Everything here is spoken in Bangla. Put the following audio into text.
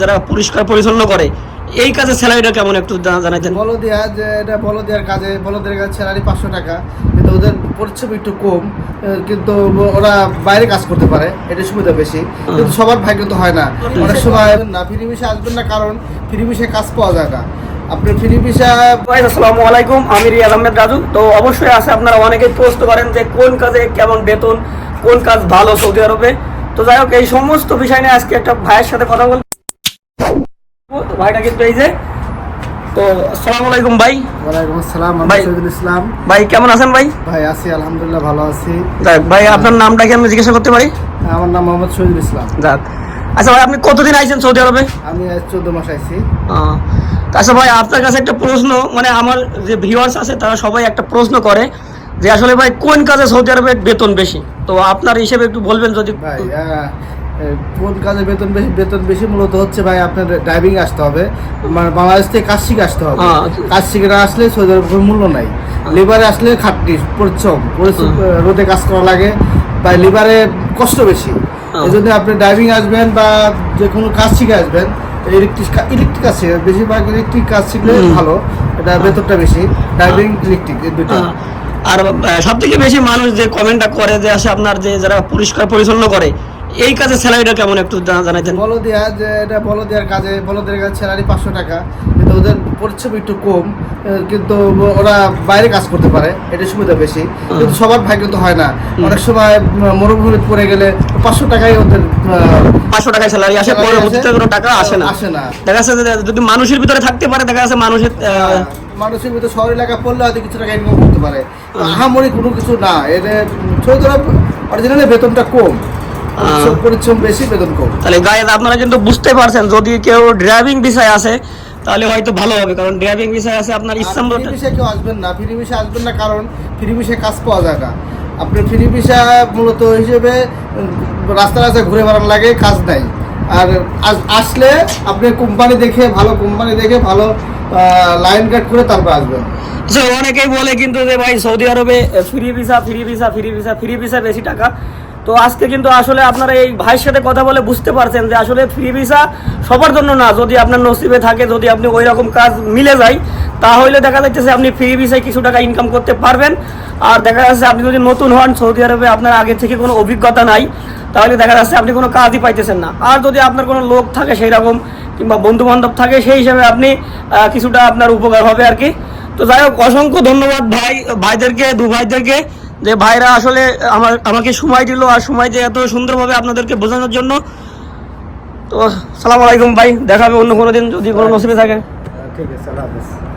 যারা পরিষ্কার পরিচ্ছন্ন করে এই কাজে স্যালারিটা কেমন একটু জানাইতেন। বলদিয়া যে এটা বলদিয়ার কাজে বলদের কাছে স্যালারি 500 টাকা, কিন্তু ওদের পরিশ্রম একটু কম, কিন্তু ওরা বাইরে কাজ করতে পারে, এটা সুবিধা বেশি। কিন্তু সবার ভাগ্য তো হয় না, অনেক সময় না ফ্রি ভিসা আসবেন না, কারণ ফ্রি ভিসায় কাজ পাওয়া যায় না। আপনি ফ্রি ভিসা। আসসালামু আলাইকুম, আমি রিয়াদ আহমেদ রাজু। তো অবশ্যই আছে, আপনারা অনেকেই প্রশ্ন করেন যে কোন কাজে কেমন বেতন, কোন কাজ ভালো সৌদি আরবে। তো যাই হোক, এই সমস্ত বিষয় নিয়ে আজকে একটা ভাইয়ের সাথে কথা বলবো। ভাইটা কিন্তু এই যে, তো আসসালামু আলাইকুম ভাই। ওয়ালাইকুম আসসালাম, আমি শহীদুল ইসলাম। ভাই কেমন আছেন ভাই? ভাই আছি আলহামদুলিল্লাহ, ভালো আছি। যাক ভাই, আপনার নামটা কি আমি জিজ্ঞাসা করতে পারি? আমার নাম মোহাম্মদ শহীদুল ইসলাম। যাক, আচ্ছা ভাই, আপনি কতদিন আইছেন সৌদি আরবে? আমি 14 মাস আইছি। আচ্ছা ভাই, আপনার কাছে একটা প্রশ্ন, মানে আমার যে ভিউয়ার্স আছে তারা সবাই একটা প্রশ্ন করে যে আসলে ভাই কোন কাজে সৌদি আরবে বেতন বেশি। তো আপনার হিসেবে একটু বলবেন যদি। ভাই কোন কাজে বেতন বেশি মূলত হচ্ছে ভাই আপনার ড্রাইভিং আসতে হবে, মানে বাংলাদেশ থেকে কাজ শিখে আসতে হবে। কাজ শিখে না আসলে সৌদি আরবে কোনো মূল্য নাই। লেবারে আসলে খাটনি, পরিশ্রম রোদে কাজ করা লাগে, বা লেবারে কষ্ট বেশি। এই জন্য আপনি ড্রাইভিং আসবেন বা যে কোনো কাজ শিখে আসবেন, ইলেকট্রিক কাজ শিখে, বেশিরভাগ ইলেকট্রিক কাজ শিখলে ভালো, এটা বেতনটা বেশি। ড্রাইভিং ইলেকট্রিক এই দুটো। আর সব থেকে বেশি মানুষ যে কমেন্টটা করে যে আসে আপনার যে যারা পরিষ্কার পরিচ্ছন্ন করে এই কাজে স্যালারিটা কেমন একটু জানাইতেন। বলদিয়া যে এটা বলদিয়ার কাজে বলদের কাছে স্যালারি 500 টাকা, কিন্তু ওদের পরিশ্রম একটু কম, কিন্তু ওরা বাইরে কাজ করতে পারে, এটা সুবিধা বেশি। কিন্তু সবার ভাগ্য তো হয় না, অনেক সময় মরুভূমি পড়ে গেলে 500 টাকায় ওদের 500 টাকায় স্যালারি আসে, পরবর্তীতে কোনো টাকা আসে না। দেখা যাচ্ছে যদি মানুষের ভিতরে থাকতে পারে, দেখা যাচ্ছে মানুষের ভিতরে শহর এলাকা পড়লে হয়তো কিছু টাকা ইনকাম করতে পারে। আহামরি কোনো কিছু না, এদের সৌদি আরব অরিজিনালি বেতনটা কম, পরিশ্রম বেশি, বেতন কম। তাহলে গায়ে আপনারা কিন্তু বুঝতে পারছেন, যদি কেউ ড্রাইভিং ভিসায় আসে তাহলে হয়তো ভালো হবে, কারণ ড্রাইভিং ভিসায় আছে আপনার ইসলাম ফ্রি ভিসায় কেউ আসবেন না, ফ্রি ভিসায় আসবেন না, কারণ ফ্রি ভিসায় কাজ পাওয়া যায় না। আপনি ফ্রি ভিসা মূলত হিসেবে রাস্তায় ঘুরে বেড়ানো লাগে, কাজ নাই। আর আসলে আপনি কোম্পানি দেখে, ভালো কোম্পানি দেখে, ভালো লাইন কাট করে তারপর আসবেন। অনেকেই বলে কিন্তু যে ভাই সৌদি আরবে ফ্রি ভিসা বেশি টাকা। তো আজকে কিন্তু আসলে আপনারা এই ভাইয়ের সাথে কথা বলে বুঝতে পারছেন যে আসলে ফ্রি ভিসা সবার জন্য না। যদি আপনার নসিবে থাকে, যদি আপনি ওই রকম কাজ মিলে যায়, তাহলে দেখা যাচ্ছে আপনি ফ্রি ভিসায় কিছু টাকা ইনকাম করতে পারবেন। আর দেখা যাচ্ছে আপনি যদি নতুন হন সৌদি আরবে, আপনার আগে থেকে কোনো অভিজ্ঞতা নাই, তাহলে দেখা যাচ্ছে আপনি কোনো কাজই পাইতেছেন না। আর যদি আপনার কোনো লোক থাকে সেই রকম, কিংবা বন্ধু বান্ধব থাকে, সেই হিসাবে আপনি কিছুটা আপনার উপকার হবে আর কি। তো যাই হোক, অসংখ্য ধন্যবাদ ভাইদেরকে, দু ভাইদেরকে, যে ভাইরা আসলে আমাকে সময় দিল, আর সময় দিয়ে এত সুন্দরভাবে আপনাদেরকে বোঝানোর জন্য। তো সালাম আলাইকুম ভাই, দেখা হবে অন্য কোনো দিন যদি কোনো নসিবে থাকে। ঠিক আছে, আল্লাহ হাফেজ।